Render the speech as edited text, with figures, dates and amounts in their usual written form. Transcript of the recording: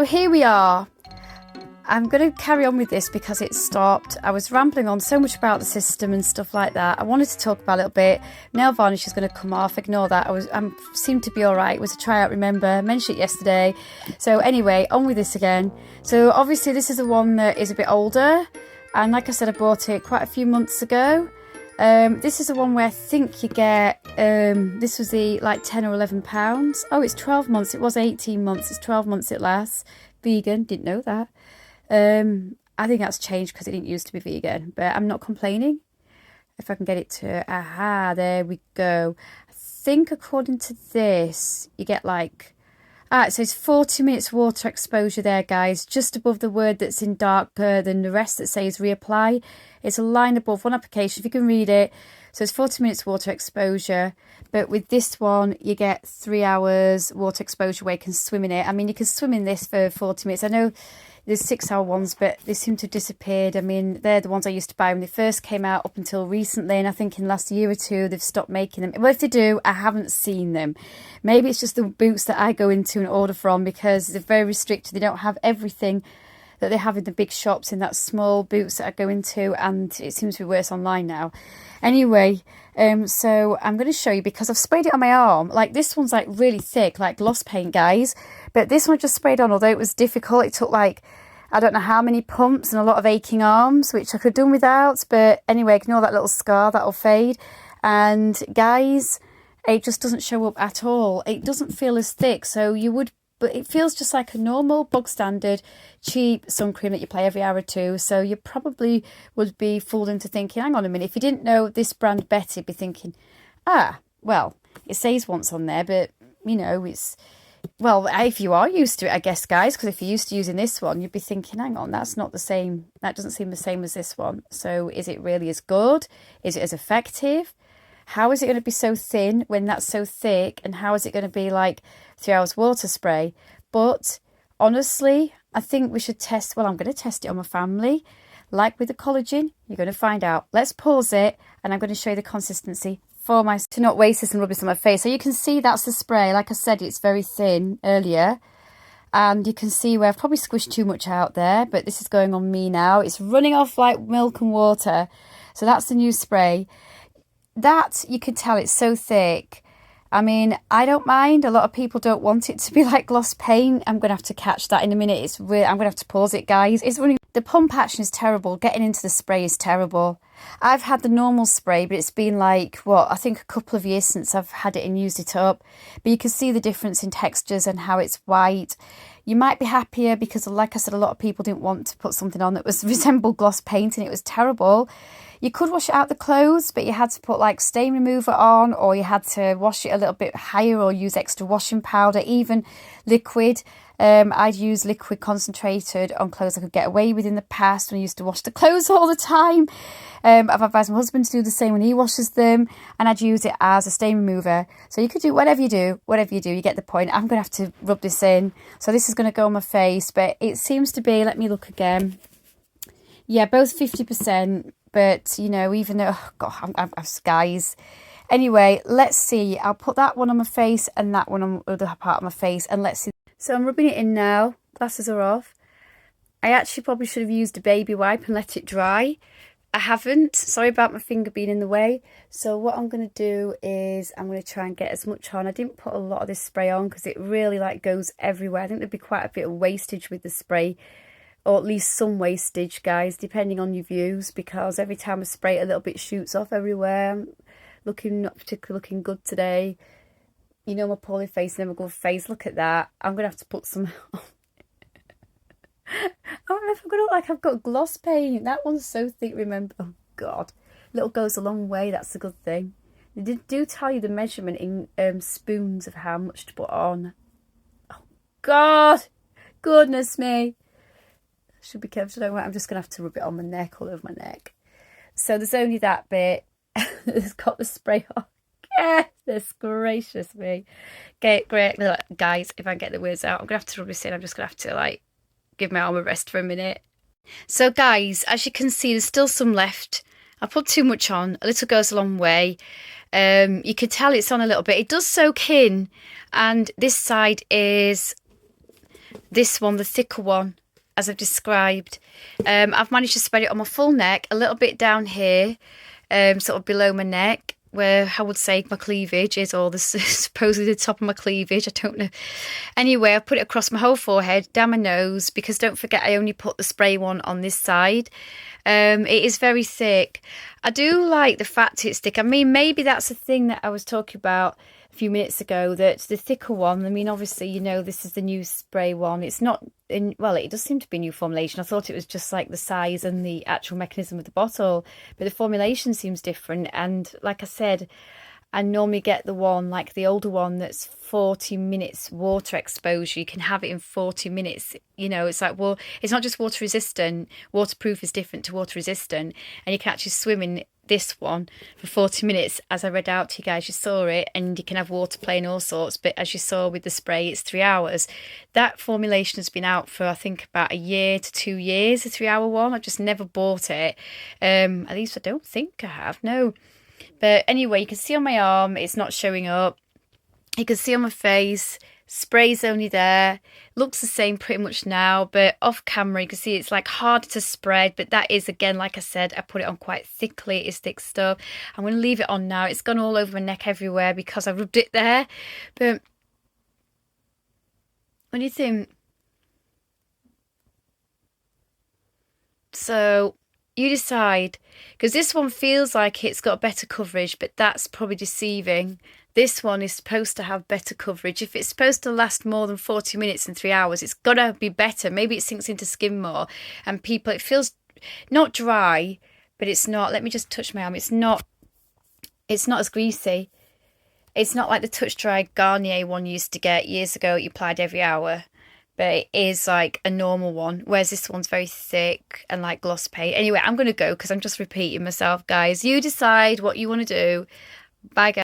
So here we are. I'm going to carry on with this because it stopped. I was rambling on so much about the system and stuff like that. I wanted to talk about it a little bit. Nail varnish is going to come off. Ignore that. I seemed to be all right. It was a tryout, remember? I mentioned it yesterday. So anyway, on with this again. So obviously this is the one that is a bit older. And like I said, I bought it quite a few months ago. This is the one where I think you get, this was the like 10 or 11 pounds. Oh, it's 12 months. It was 18 months. It's 12 months it lasts. Vegan. Didn't know that. I think that's changed because it didn't used to be vegan, but I'm not complaining. If I can get it to, there we go. I think according to this, you get like, it says 40 minutes water exposure there, guys, just above the word that's in darker than the rest that says reapply. It's a line above one application, if you can read it. So it's 40 minutes water exposure, but with this one, you get 3 hours water exposure where you can swim in it. I mean, you can swim in this for 40 minutes. I know there's 6-hour ones, but they seem to have disappeared. I mean, they're the ones I used to buy when they first came out up until recently. And I think in the last year or two, they've stopped making them. Well, if they do, I haven't seen them. Maybe it's just the boots that I go into and order from because they're very restricted. They don't have everything that they have in the big shops in that small boots that I go into. And it seems to be worse online now. Anyway, so I'm going to show you because I've sprayed it on my arm. Like this one's like really thick, like gloss paint, guys. But this one I just sprayed on, although it was difficult. It took like, I don't know how many pumps and a lot of aching arms, which I could have done without. But anyway, ignore that little scar, that'll fade. And guys, it just doesn't show up at all. It doesn't feel as thick. So you would, but it feels just like a normal bog standard cheap sun cream that you apply every hour or two. So you probably would be fooled into thinking, hang on a minute, if you didn't know this brand better, you'd be thinking, well, it says once on there, but you know, it's, well, if you are used to it, I guess, guys, because if you're used to using this one, you'd be thinking, hang on, that's not the same. That doesn't seem the same as this one. So is it really as good? Is it as effective? How is it going to be so thin when that's so thick? And how is it going to be like 3 hours water spray? But honestly, I think we should test. Well, I'm going to test it on my family. Like with the collagen, you're going to find out. Let's pause it and I'm going to show you the consistency for my, to not waste this and rub this on my face. So you can see that's the spray. Like I said, it's very thin earlier. And you can see where I've probably squished too much out there, but this is going on me now. It's running off like milk and water. So that's the new spray. That, you can tell it's so thick. I mean, I don't mind. A lot of people don't want it to be like gloss paint. I'm going to have to catch that in a minute. It's really, I'm going to have to pause it, guys. It's running. The pump action is terrible. Getting into the spray is terrible. I've had the normal spray, but it's been like, what, I think a couple of years since I've had it and used it up. But you can see the difference in textures and how it's white. You might be happier because, like I said, a lot of people didn't want to put something on that was resembled gloss paint and it was terrible. You could wash it out the clothes, but you had to put like stain remover on, or you had to wash it a little bit higher or use extra washing powder, even liquid. I'd use liquid concentrated on clothes I could get away with in the past when I used to wash the clothes all the time. I've advised my husband to do the same when he washes them, and I'd use it as a stain remover. So you could do whatever you do, you get the point. I'm going to have to rub this in. So this is going to go on my face, but it seems to be, let me look again. Yeah, both 50%. But, you know, even though, oh God, I'm guys. Anyway, let's see. I'll put that one on my face and that one on the other part of my face. And let's see. So I'm rubbing it in now. Glasses are off. I actually probably should have used a baby wipe and let it dry. I haven't. Sorry about my finger being in the way. So what I'm going to do is I'm going to try and get as much on. I didn't put a lot of this spray on because it really like goes everywhere. I think there'd be quite a bit of wastage with the spray. Or at least some wastage, guys, depending on your views, because every time I spray it, a little bit shoots off everywhere. I'm not particularly looking good today. You know my poorly face, never good face. Look at that. I'm going to have to put some on. I don't know if I'm going to look like I've got gloss paint. That one's so thick, remember. Oh, God. Little goes a long way. That's a good thing. They do tell you the measurement in spoons of how much to put on. Oh, God. Goodness me. Should be careful. I'm just going to have to rub it on my neck, all over my neck. So there's only that bit. It's got the spray on. Goodness gracious me. Okay, great. Guys, if I can get the words out, I'm going to have to rub this in. I'm just going to have to, like, give my arm a rest for a minute. So, guys, as you can see, there's still some left. I put too much on. A little goes a long way. You can tell it's on a little bit. It does soak in. And this side is this one, the thicker one, as I've described. I've managed to spread it on my full neck, a little bit down here, sort of below my neck, where I would say my cleavage is, or the supposedly the top of my cleavage, I don't know. Anyway, I put it across my whole forehead, down my nose, because don't forget I only put the spray one on this side. It is very thick. I do like the fact it's thick. I mean, maybe that's the thing that I was talking about a few minutes ago, that the thicker one, I mean, obviously, you know, this is the new spray one. It's not in, well, it does seem to be a new formulation. I thought it was just like the size and the actual mechanism of the bottle, but the formulation seems different. And like I said, I normally get the one, like the older one, that's 40 minutes water exposure. You can have it in 40 minutes. You know, it's like, well, it's not just water resistant. Waterproof is different to water resistant. And you can actually swim in this one for 40 minutes. As I read out to you guys, you saw it, and you can have water play and all sorts. But as you saw with the spray, it's 3 hours. That formulation has been out for, I think, about a year to 2 years, the 3 hour one. I've just never bought it. At least I don't think I have, no. But anyway, you can see on my arm, it's not showing up. You can see on my face, spray's only there. Looks the same pretty much now, but off camera, you can see it's like hard to spread. But that is, again, like I said, I put it on quite thickly. It's thick stuff. I'm going to leave it on now. It's gone all over my neck everywhere because I rubbed it there. But when you think, so you decide, because this one feels like it's got better coverage, but that's probably deceiving. This one is supposed to have better coverage. If it's supposed to last more than 40 minutes and 3 hours, it's got to be better. Maybe it sinks into skin more, and people, it feels not dry, but it's not, let me just touch my arm, it's not as greasy. It's not like the Touch Dry Garnier one you used to get years ago, you applied every hour. But it is like a normal one, whereas this one's very thick and like gloss paint. Anyway, I'm going to go because I'm just repeating myself, guys. You decide what you want to do. Bye, guys.